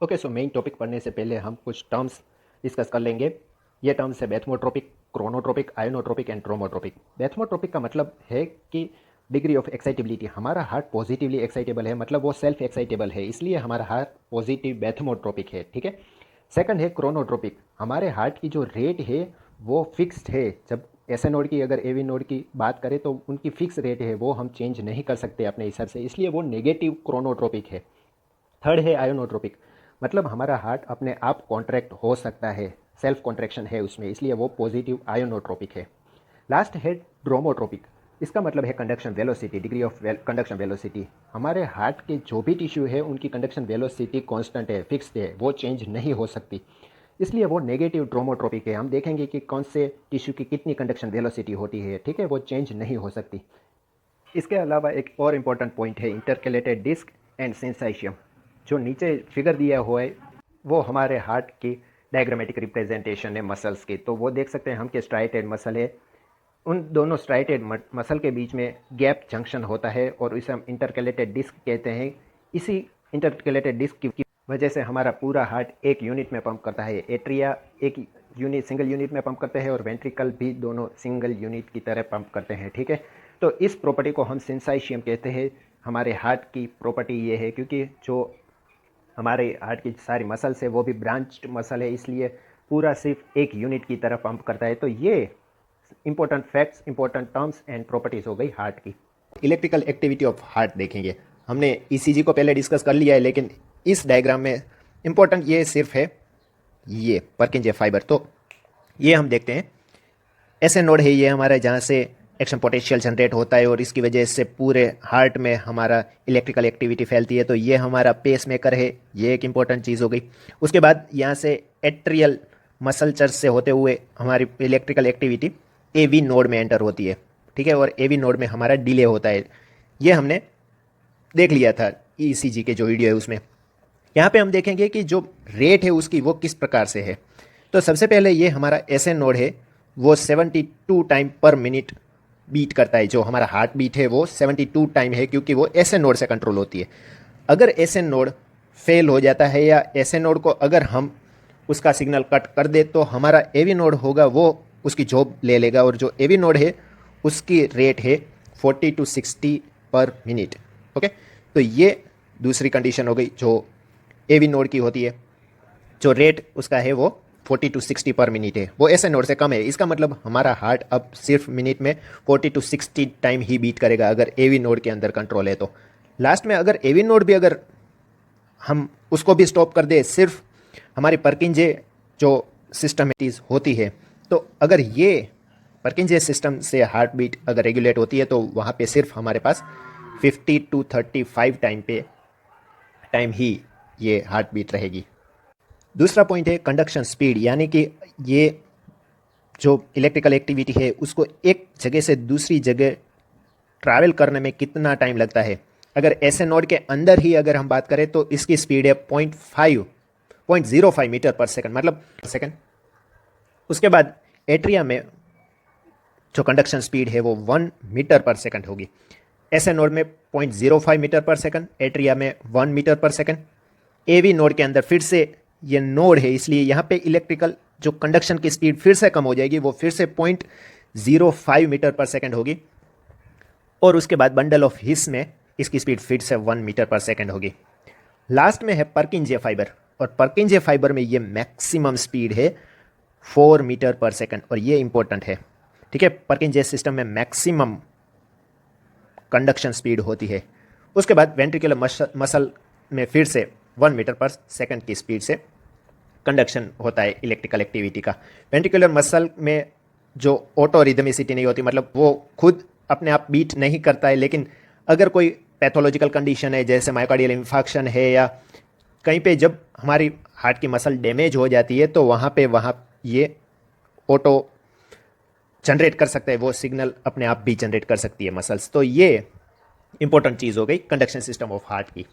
Okay, so main topic पढ़ने से पहले हम कुछ टर्म्स डिस्कस कर लेंगे। ये टर्म्स है बेथमोट्रोपिक, क्रोनोट्रोपिक, आयोनोट्रोपिक एंड ट्रोमोट्रोपिक। बेथमोट्रोपिक का मतलब है कि डिग्री ऑफ एक्साइटेबिलिटी, हमारा हार्ट पॉजिटिवली एक्साइटेबल है, मतलब वो सेल्फ एक्साइटेबल है, इसलिए हमारा हार्ट पॉजिटिव बेथमोट्रोपिक है। ठीक है। सेकंड है क्रोनोट्रोपिक, हमारे हार्ट की जो रेट है वो फिक्स्ड है। जब एसए नोड की अगर एवी नोड की बात करें तो उनकी फिक्स रेट है, वो हम चेंज नहीं कर सकते अपने हिसाब से, इसलिए वो नेगेटिव क्रोनोट्रोपिक है। थर्ड है आयोनोट्रोपिक, मतलब हमारा हार्ट अपने आप कॉन्ट्रैक्ट हो सकता है, सेल्फ कॉन्ट्रैक्शन है उसमें, इसलिए वो पॉजिटिव आयोनोट्रोपिक है। लास्ट है ड्रोमोट्रोपिक, इसका मतलब है conduction velocity, degree of conduction velocity. हमारे हार्ट के जो भी टिश्यू है उनकी कंडक्शन वेलोसिटी कांस्टेंट है, फिक्स्ड है, वो चेंज नहीं हो सकती, इसलिए वो नेगेटिव ड्रोमोट्रोपिक है। हम देखेंगे कि कौन से टिश्यू की कितनी कंडक्शन वेलोसिटी होती है, ठीक है, वो चेंज नहीं हो सकती। इसके अलावा एक और इम्पॉर्टेंट पॉइंट है इंटरकैलेटेड डिस्क एंड सिंसाइशियम। जो नीचे फिगर दिया हुआ है वो हमारे हार्ट की डायग्रामेटिक रिप्रेजेंटेशन है मसल्स की, तो वो देख सकते हैं हम कि स्ट्राइटेड मसल है, उन दोनों स्ट्राइटेड मसल के बीच में गैप जंक्शन होता है और इसे हम इंटरकैलेटेड डिस्क कहते हैं। इसी इंटरकैलेटेड डिस्क की वजह से हमारा पूरा हार्ट एक यूनिट में पंप करता है। एट्रिया एक यूनिट, सिंगल यूनिट में पंप करते हैं और वेंट्रिकल भी दोनों सिंगल यूनिट की तरह पंप करते हैं। ठीक है, तो इस प्रॉपर्टी को हम सिंसाइशियम कहते हैं। हमारे हार्ट की प्रॉपर्टी ये है, क्योंकि जो हमारे हार्ट की सारी मसल्स है वो भी ब्रांच्ड मसल है, इसलिए पूरा सिर्फ एक यूनिट की तरह पंप करता है। तो ये important facts, important terms and properties हो गई हार्ट की। इलेक्ट्रिकल एक्टिविटी ऑफ हार्ट देखेंगे। हमने ईसीजी को पहले डिस्कस कर लिया है, लेकिन इस डायग्राम में इंपॉर्टेंट ये सिर्फ है ये पर्किंजे फाइबर। तो ये हम देखते हैं ऐसे नोड है ये हमारा, जहाँ से एक्शन पोटेंशियल जनरेट होता है और इसकी वजह से पूरे हार्ट में हमारा इलेक्ट्रिकल एक्टिविटी फैलती है। तो ये हमारा पेस मेकर है, ये एक इंपॉर्टेंट चीज़ हो गई। उसके बाद यहाँ से एट्रियल मसलचर से होते हुए हमारी इलेक्ट्रिकल एक्टिविटी एवी नोड में एंटर होती है। ठीक है, और एवी नोड में हमारा डिले होता है। ये हमने देख लिया था ईसीजी के जो वीडियो है उसमें। यहाँ पे हम देखेंगे कि जो रेट है उसकी वो किस प्रकार से है। तो सबसे पहले ये हमारा एसएन नोड है, वो 72 टाइम पर मिनट बीट करता है। जो हमारा हार्ट बीट है वो 72 टाइम है, क्योंकि वो एसएन नोड से कंट्रोल होती है। अगर एसएन नोड फेल हो जाता है या एसएन नोड को अगर हम उसका सिग्नल कट कर दे तो हमारा एवी नोड होगा वो उसकी जॉब ले लेगा, और जो एवी नोड है उसकी रेट है 40 to 60 पर मिनट। ओके, तो ये दूसरी कंडीशन हो गई जो एवी नोड की होती है। जो रेट उसका है वो 40 to 60 पर मिनट है, वो ऐसे नोड से कम है। इसका मतलब हमारा हार्ट अब सिर्फ मिनट में 40 to 60 टाइम ही बीट करेगा अगर एवी नोड के अंदर कंट्रोल है। तो लास्ट में अगर एवी नोड भी अगर हम उसको भी स्टॉप कर दे, सिर्फ हमारी पर्किंजे जो सिस्टमेटिस होती है, तो अगर ये पर्किंजे सिस्टम से हार्ट बीट अगर रेगुलेट होती है तो वहाँ पे सिर्फ हमारे पास 50 to 35 टाइम ही ये हार्ट बीट रहेगी। दूसरा पॉइंट है कंडक्शन स्पीड, यानी कि ये जो इलेक्ट्रिकल एक्टिविटी है उसको एक जगह से दूसरी जगह ट्रैवल करने में कितना टाइम लगता है। अगर ऐसे नोड के अंदर ही अगर हम बात करें तो इसकी स्पीड है 0.05 मीटर पर सेकंड, मतलब सेकंड। उसके बाद एट्रिया में जो कंडक्शन स्पीड है वो 1 मीटर पर सेकंड होगी। ऐसे नोड में 0.05 मीटर पर सेकंड, एट्रिया में 1 मीटर पर सेकंड। एवी नोड के अंदर फिर से ये नोड है, इसलिए यहाँ पे इलेक्ट्रिकल जो कंडक्शन की स्पीड फिर से कम हो जाएगी, वो फिर से 0.05 मीटर पर सेकंड होगी। और उसके बाद बंडल ऑफ हिस में इसकी स्पीड फिर से 1 मीटर पर सेकंड होगी। लास्ट में है पर्किंजे फाइबर, और पर्किंजे फाइबर में ये मैक्सिमम स्पीड है 4 मीटर पर सेकंड, और ये इंपॉर्टेंट है। ठीक है, पर्किंजे सिस्टम में मैक्सिमम कंडक्शन स्पीड होती है। उसके बाद वेंट्रिकुलर मसल में फिर से 1 मीटर पर सेकंड की स्पीड से कंडक्शन होता है इलेक्ट्रिकल एक्टिविटी का। वेंट्रिकुलर मसल में जो ऑटो रिदमिसिटी नहीं होती, मतलब वो खुद अपने आप बीट नहीं करता है, लेकिन अगर कोई पैथोलॉजिकल कंडीशन है जैसे मायोकार्डियल इंफार्क्शन है या कहीं पे जब हमारी हार्ट की मसल डैमेज हो जाती है तो वहाँ ये ऑटो जनरेट कर सकता है, वो सिग्नल अपने आप भी जनरेट कर सकती है मसल्स। तो ये इंपॉर्टेंट चीज़ हो गई कंडक्शन सिस्टम ऑफ हार्ट की।